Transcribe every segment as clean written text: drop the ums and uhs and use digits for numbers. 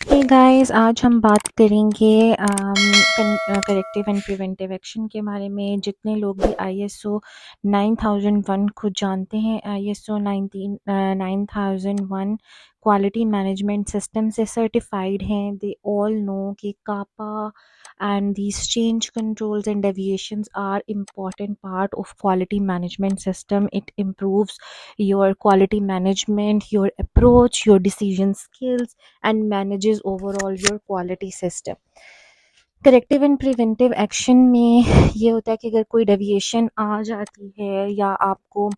Hey guys, आज हम बात करेंगे करेक्टिव एंड प्रिवेंटिव एक्शन के बारे में। जितने लोग भी आईएसओ 9001 खुद जानते हैं, आईएसओ 9001 क्वालिटी मैनेजमेंट सिस्टम से सर्टिफाइड हैं। दे ऑल नो कि कापा and these change controls and deviations are important part of quality management system. It improves your quality management, your approach, your decision skills, and manages overall your quality system. Corrective and preventive action में ये होता है कि अगर कोई deviation आ जाती है या आपको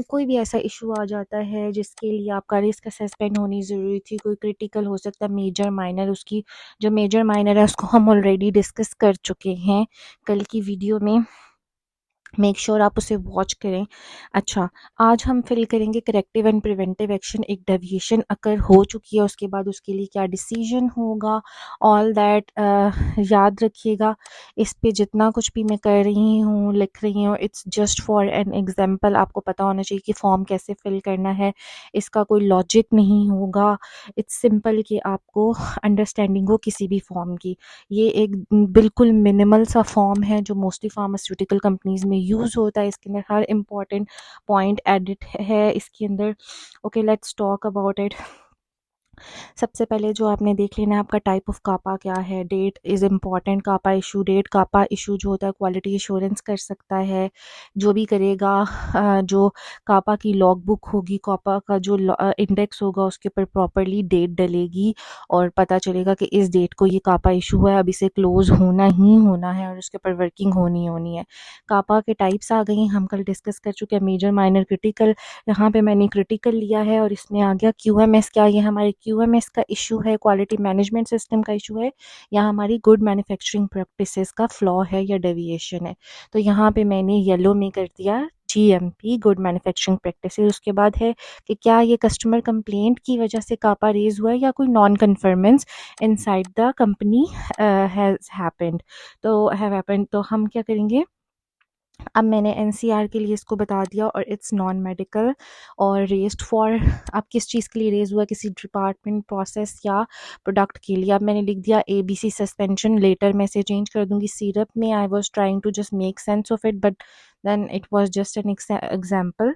कोई भी ऐसा इशू आ जाता है जिसके लिए आपका रिस्क असेसमेंट होनी ज़रूरी थी, कोई क्रिटिकल हो सकता है, मेजर माइनर, उसकी जो मेजर माइनर है उसको हम ऑलरेडी डिस्कस कर चुके हैं कल की वीडियो में। मेक श्योर आप उसे वॉच करें। अच्छा, आज हम फिल करेंगे करेक्टिव एंड प्रिवेंटिव एक्शन। एक डेविएशन अगर हो चुकी है उसके बाद उसके लिए क्या डिसीजन होगा, ऑल दैट याद रखिएगा। इस पे जितना कुछ भी मैं कर रही हूँ, लिख रही हूँ, it's just for an example. आपको पता होना चाहिए कि फॉर्म कैसे फिल करना है, इसका कोई लॉजिक नहीं होगा। इट्स सिंपल कि आपको अंडरस्टैंडिंग हो किसी भी फॉर्म की। ये एक बिल्कुल मिनिमल सा फॉर्म है जो मोस्टली फार्मास्यूटिकल कंपनीज में यूज़ होता है। इसके अंदर हर इम्पॉर्टेंट पॉइंट एडिट है इसके अंदर। Okay, let's talk about it. सबसे पहले जो आपने देख लेना है आपका टाइप ऑफ कापा क्या है। Date is important. CAPA issue date, CAPA issue जो होता है क्वालिटी एश्योरेंस कर सकता है जो भी करेगा। जो कापा की लॉग बुक होगी, कापा का जो इंडेक्स होगा उसके ऊपर प्रॉपरली डेट डलेगी और पता चलेगा कि इस डेट को ये कापा इशू है, अब इसे क्लोज होना ही होना है और उसके ऊपर वर्किंग होनी होनी है। कापा के टाइप्स आ गई, हम कल डिस्कस कर चुके हैं, मेजर माइनर क्रिटिकल। यहाँ पे मैंने क्रिटिकल लिया है और इसमें आ गया क्यूएमएस। क्या ये हमारे क्यूएमएस का इशू है, क्वालिटी मैनेजमेंट सिस्टम का इशू है, या हमारी गुड मैन्युफैक्चरिंग प्रैक्टिसेस का फ्लॉ है या डेविएशन है। तो यहाँ पे मैंने येलो में कर दिया जीएमपी, गुड मैन्युफैक्चरिंग प्रैक्टिसेस। उसके बाद है कि क्या ये कस्टमर कंप्लेंट की वजह से कापा रेज हुआ है या कोई non conformance inside the company has happened. तो हम क्या करेंगे, अब मैंने एनसीआर के लिए इसको बता दिया और इट्स नॉन मेडिकल और रेस्ड फॉर। अब किस चीज़ के लिए रेज हुआ, किसी डिपार्टमेंट, प्रोसेस या प्रोडक्ट के लिए। अब मैंने लिख दिया एबीसी सस्पेंशन। लेटर मैं से चेंज कर दूंगी सिरप में। I was trying to just make sense of it but then it was just an example.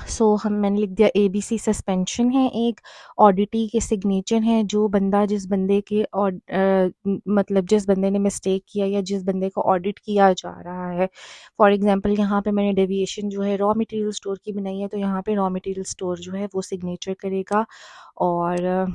So मैंने लिख दिया एबीसी सस्पेंशन है एक। ऑडिटी के सिग्नेचर हैं, जो बंदा जिस बंदे के मतलब जिस बंदे ने मिस्टेक किया या जिस बंदे को ऑडिट किया जा रहा है। फॉर एग्जांपल यहाँ पे मैंने डेविएशन जो है रॉ मटेरियल स्टोर की बनाई है, तो यहाँ पे रॉ मटेरियल स्टोर जो है वो सिग्नेचर करेगा। और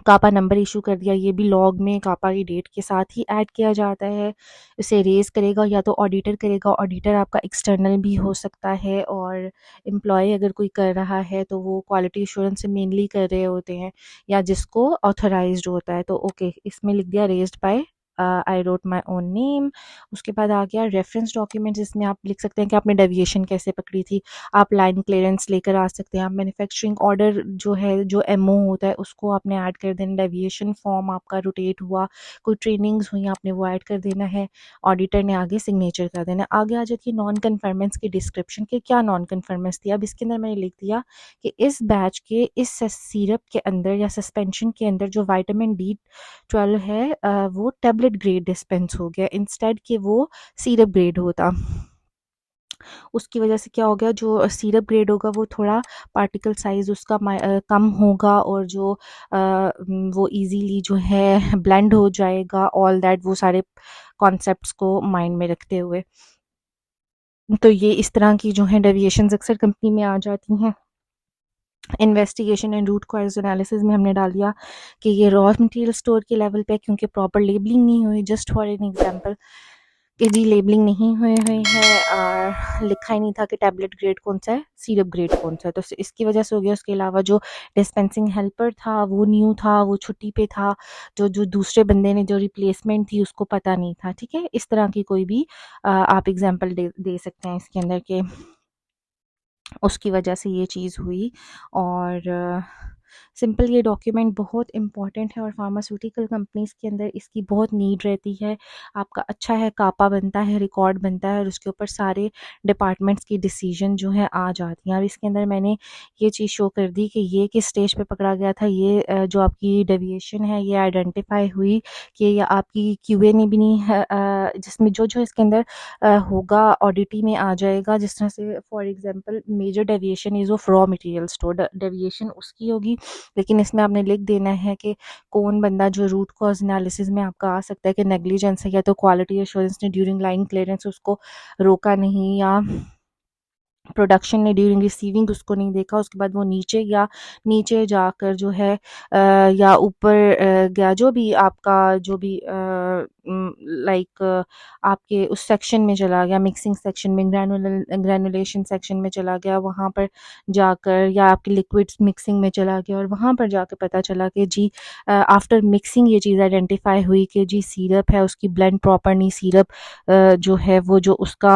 कापा नंबर इशू कर दिया, ये भी लॉग में कापा की डेट के साथ ही ऐड किया जाता है। इसे रेज करेगा या तो ऑडिटर करेगा, ऑडिटर आपका एक्सटर्नल भी हो सकता है, और एम्प्लॉय अगर कोई कर रहा है तो वो क्वालिटी एश्योरेंस से मेनली कर रहे होते हैं या जिसको ऑथराइज्ड होता है। तो ओके, इसमें लिख दिया raised bye, I wrote my own name. उसके बाद आ गया रेफरेंस डॉक्यूमेंट, जिसमें आप लिख सकते हैं कि आपने डेविएशन कैसे पकड़ी थी। आप लाइन क्लियरेंस लेकर आ सकते हैं। आप मैन्युफैक्चरिंग ऑर्डर जो है, जो एमओ होता है, उसको आपने ऐड कर देना। डेविएशन फॉर्म आपका रोटेट हुआ, कोई ट्रेनिंग्स हुई, आपने वो ऐड कर देना है। ऑडिटर ने आगे सिग्नेचर कर देना। आगे आ जाती है नॉन कन्फर्मेंस की डिस्क्रिप्शन के, क्या नॉन कन्फर्मेंस थी। अब इसके अंदर मैंने लिख दिया कि इस बैच के इस सिरप के अंदर या सस्पेंशन के अंदर जो विटामिन B12 है वो टेबलेट ग्रेड डिस्पेंस हो गया, इंस्टेड कि वो सिरप ग्रेड होता। उसकी वजह से क्या हो गया, जो सिरप ग्रेड होगा वो थोड़ा पार्टिकल साइज उसका कम होगा और जो वो इजीली जो है ब्लेंड हो जाएगा। ऑल दैट, वो सारे कॉन्सेप्ट्स को माइंड में रखते हुए, तो ये इस तरह की जो है डेविएशंस अक्सर कंपनी में आ जाती हैं। Investigation and root cause analysis में हमने डाल दिया कि ये रॉ मटेरियल स्टोर के लेवल पे, क्योंकि प्रॉपर लेबलिंग नहीं हुई। जस्ट फॉर एन एग्जांपल कि जी लेबलिंग नहीं हुई है और लिखा ही नहीं था कि टैबलेट ग्रेड कौन सा है, सिरप ग्रेड कौन सा है, तो इसकी वजह से हो गया। उसके अलावा जो डिस्पेंसिंग हेल्पर था वो न्यू था, वो छुट्टी पे था। जो जो दूसरे बंदे ने जो रिप्लेसमेंट थी उसको पता नहीं था। ठीक है, इस तरह की कोई भी आप एग्जांपल दे सकते हैं इसके अंदर के उसकी वजह से ये चीज़ हुई। और सिंपल ये डॉक्यूमेंट बहुत इंपॉर्टेंट है और फार्मास्यूटिकल कंपनीज़ के अंदर इसकी बहुत नीड रहती है। आपका अच्छा है कापा बनता है, रिकॉर्ड बनता है और उसके ऊपर सारे डिपार्टमेंट्स की डिसीजन जो है आ जाती हैं। अब इसके अंदर मैंने ये चीज़ शो कर दी कि ये किस स्टेज पे पकड़ा गया था, ये जो आपकी डेविएशन है ये आइडेंटिफाई हुई कि ये आपकी क्यूए ने भी नहीं है, जिसमें जो जो इसके अंदर होगा ऑडिटी में आ जाएगा। जिस तरह से for example major deviation is of raw material store, deviation उसकी होगी, लेकिन इसमें आपने लिख देना है कि कौन बंदा जो रूट कॉज एनालिसिस में आपका आ सकता है कि नेग्लिजेंस है या तो क्वालिटी एश्योरेंस ने ड्यूरिंग लाइन क्लियरेंस उसको रोका नहीं, या प्रोडक्शन ने ड्यूरिंग रिसीविंग उसको नहीं देखा, उसके बाद वो नीचे गया, नीचे जाकर जो है या ऊपर गया, जो भी आपका जो भी लाइक आपके उस सेक्शन में चला गया, मिक्सिंग सेक्शन में, ग्रैनुलेशन सेक्शन में चला गया, वहाँ पर जाकर, या आपकी लिक्विड्स मिक्सिंग में चला गया और वहाँ पर जाकर पता चला कि जी आफ्टर मिक्सिंग ये चीज़ आइडेंटिफाई हुई कि जी सिरप है उसकी ब्लेंड प्रॉपर नहीं, सिरप जो है वो जो उसका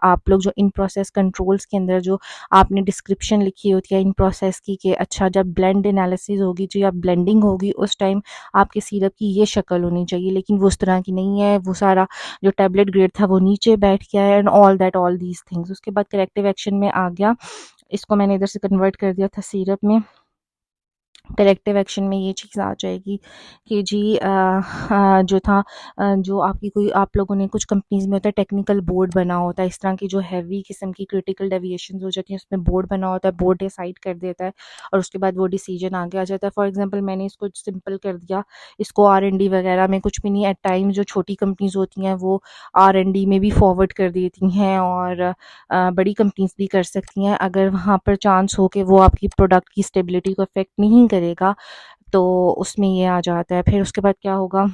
आप लोग जो इन प्रोसेस कंट्रोल्स के अंदर जो आपने डिस्क्रिप्शन लिखी होती है इन प्रोसेस की कि अच्छा जब ब्लेंड एनालिसिस होगी जो या ब्लेंडिंग होगी उस टाइम आपके सिरप की ये शक्ल होनी चाहिए, लेकिन वो उस तरह की नहीं है, वो सारा जो टैबलेट ग्रेड था वो नीचे बैठ गया है, एंड ऑल दीज थिंग्स। उसके बाद करेक्टिव एक्शन में आ गया, इसको मैंने इधर से कन्वर्ट कर दिया था सिरप में। करेक्टिव एक्शन में ये चीज़ आ जाएगी कि जी जो था जो आपकी कोई आप लोगों ने कुछ कंपनीज में होता है टेक्निकल बोर्ड बना होता है, इस तरह की जो हैवी किस्म की क्रिटिकल डेविएशन हो जाती है उसमें बोर्ड बना होता है, बोर्ड डिसाइड कर देता है और उसके बाद वो डिसीजन आगे आ जाता है। फॉर एग्जांपल मैंने इसको सिंपल कर दिया, इसको R&D वगैरह में कुछ भी नहीं, एट टाइम जो छोटी कंपनीज होती हैं वो R&D में भी फॉरवर्ड कर देती हैं और बड़ी कंपनीज भी कर सकती हैं, अगर वहाँ पर चांस हो कि वो आपकी प्रोडक्ट की स्टेबिलिटी को अफेक्ट नहीं करेगा तो उसमें ये आ जाता है। फिर उसके बाद क्या होगा,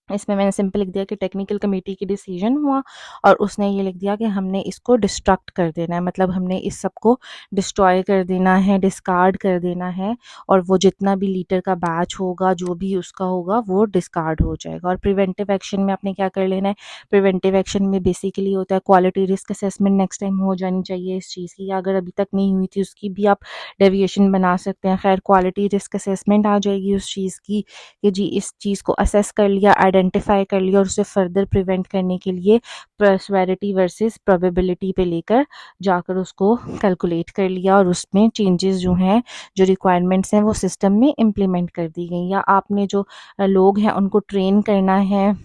इसमें मैंने सिंपल लिख दिया कि टेक्निकल कमेटी की डिसीजन हुआ और उसने ये लिख दिया कि हमने इसको डिस्ट्रक्ट कर देना है, मतलब हमने इस सब को डिस्ट्रॉय कर देना है, डिस्कार्ड कर देना है, और वो जितना भी लीटर का बैच होगा जो भी उसका होगा वो डिस्कार्ड हो जाएगा। और प्रिवेंटिव एक्शन में आपने क्या कर लेना है, प्रिवेंटिव एक्शन में बेसिकली होता है quality risk assessment next time हो जानी चाहिए इस चीज़ की, अगर अभी तक नहीं हुई थी उसकी भी आप डेविएशन बना सकते हैं। खैर क्वालिटी रिस्क असेसमेंट आ जाएगी उस चीज़ की कि जी इस चीज़ को असेस कर लिया, आइडेंटिफाई कर लिया और उसे फर्दर प्रिवेंट करने के लिए प्रोबेबिलिटी वर्सेस प्रोबेबिलिटी पे लेकर जाकर उसको कैलकुलेट कर लिया और उसमें चेंजेस जो हैं जो रिक्वायरमेंट्स हैं वो सिस्टम में इम्प्लीमेंट कर दी गई, या आपने जो लोग हैं उनको ट्रेन करना है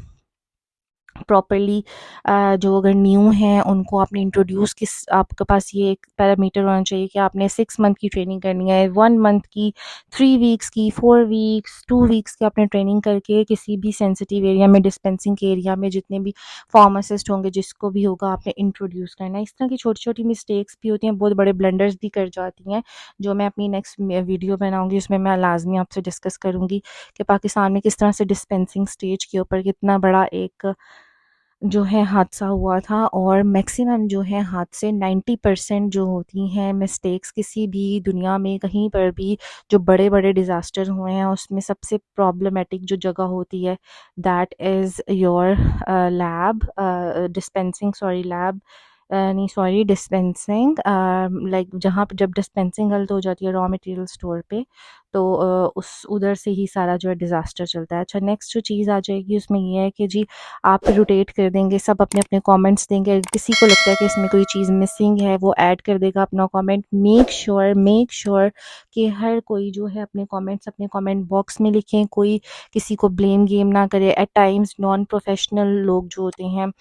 प्रॉपरली, जो अगर न्यू हैं उनको आपने इंट्रोड्यूस किस, आपके पास ये एक पैरामीटर होना चाहिए कि आपने 6 मंथ की ट्रेनिंग करनी है, 1 मंथ की, 3 वीक्स की, 4 वीक्स, 2 वीक्स की आपने ट्रेनिंग करके किसी भी सेंसिटिव एरिया में, डिस्पेंसिंग के एरिया में जितने भी फार्मासिस्ट होंगे जिसको भी होगा आपने इंट्रोड्यूस करना है। इस तरह की छोटी छोटी मिस्टेक्स भी होती हैं, बहुत बड़े ब्लंडर्स भी कर जाती हैं, जो मैं अपनी नेक्स्ट वीडियो बनाऊँगी उसमें मैं लाजमी आपसे डिस्कस करूँगी कि पाकिस्तान में किस तरह से डिस्पेंसिंग स्टेज के ऊपर कितना बड़ा एक जो है हादसा हुआ था। और मैक्सिमम जो है हादसे 90% जो होती हैं मिस्टेक्स किसी भी दुनिया में कहीं पर भी जो बड़े बड़े डिज़ास्टर हुए हैं उसमें सबसे प्रॉब्लमेटिक जो जगह होती है that is your lab, dispensing, sorry lab नहीं सॉरी डिस्पेंसिंग, लाइक जहाँ पे जब डिस्पेंसिंग गलत हो जाती है रॉ मटेरियल स्टोर पे तो उस उधर से ही सारा जो है डिज़ास्टर चलता है। अच्छा नेक्स्ट जो चीज़ आ जाएगी उसमें ये है कि जी आप रोटेट कर देंगे, सब अपने अपने कमेंट्स देंगे, अगर किसी को लगता है कि इसमें कोई चीज़ मिसिंग है वो ऐड कर देगा अपना कमेंट। मेक श्योर कि हर कोई जो है अपने कमेंट्स अपने कमेंट बॉक्स में लिखें, कोई किसी को ब्लेम गेम ना करे। एट टाइम्स नॉन प्रोफेशनल लोग जो होते हैं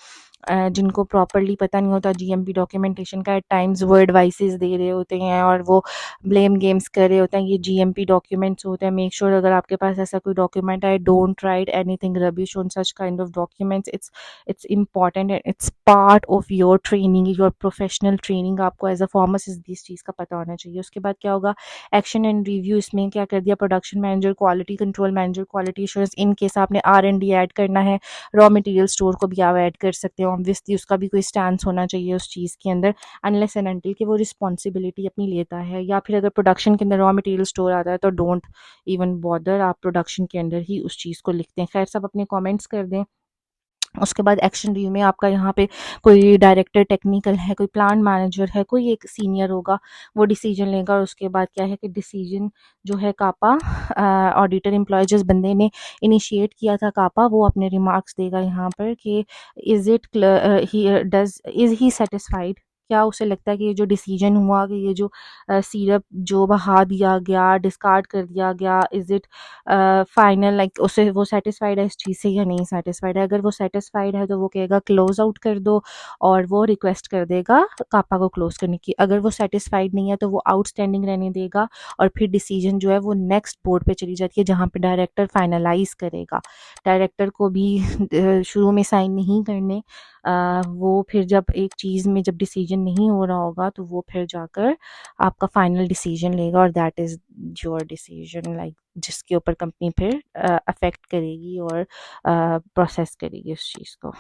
जिनको प्रॉपरली पता नहीं होता जीएमपी डॉक्यूमेंटेशन का, एट टाइम्स वो एडवाइसेस दे रहे होते हैं और वो ब्लेम गेम्स कर रहे होते हैं, ये जीएमपी डॉक्यूमेंट्स होते हैं। मेक श्योर अगर आपके पास ऐसा कोई डॉक्यूमेंट है, don't write anything rubbish on such kind of documents, it's important and it's part of your training, your professional training, आपको एज अ फार्मासिस्ट भी इस चीज़ का पता होना चाहिए। उसके बाद क्या होगा, एक्शन एंड रिव्यू, इसमें क्या कर दिया, production manager, quality control manager, quality assurance, in case आपने R&D ऐड करना है, रॉ मटेरियल स्टोर को भी आप ऐड कर सकते हो, ऑब्वियसली उसका भी कोई स्टैंड होना चाहिए उस चीज़ के अंदर, अनलेस एंड अनटिल कि वो रिस्पॉन्सिबिलिटी अपनी लेता है, या फिर अगर प्रोडक्शन के अंदर रॉ मटेरियल स्टोर आता है तो डोंट इवन बॉदर, आप प्रोडक्शन के अंदर ही उस चीज़ को लिखते हैं। खैर सब अपने कमेंट्स कर दें उसके बाद एक्शन रिव्यू में आपका यहाँ पे कोई डायरेक्टर टेक्निकल है, कोई प्लांट मैनेजर है, कोई एक सीनियर होगा, वो डिसीजन लेगा। और उसके बाद क्या है कि डिसीजन जो है कापा ऑडिटर एम्प्लॉय जिस बंदे ने इनिशिएट किया था कापा, वो अपने रिमार्क्स देगा यहाँ पर कि is it he does is he satisfied, क्या उसे लगता है कि ये जो डिसीजन हुआ कि ये जो सिरप जो बहा दिया गया, डिस्कार्ड कर दिया गया, इज़ इट फाइनल, लाइक उसे वो सेटिस्फाइड है इस चीज़ से या नहीं सेटिस्फाइड है। अगर वो सेटिस्फाइड है तो वो कहेगा क्लोज आउट कर दो, और वो रिक्वेस्ट कर देगा कापा को क्लोज करने की। अगर वो सेटिस्फाइड नहीं है तो वो आउटस्टैंडिंग रहने देगा, और फिर डिसीजन जो है वो नेक्स्ट बोर्ड पे चली जाती है जहाँ पे डायरेक्टर फाइनलाइज करेगा। डायरेक्टर को भी शुरू में साइन नहीं करने, वो फिर जब एक चीज़ में जब डिसीजन नहीं हो रहा होगा तो वो फिर जाकर आपका फाइनल डिसीजन लेगा, और that is your decision, like जिसके ऊपर कंपनी फिर अफेक्ट करेगी और प्रोसेस करेगी उस चीज़ को।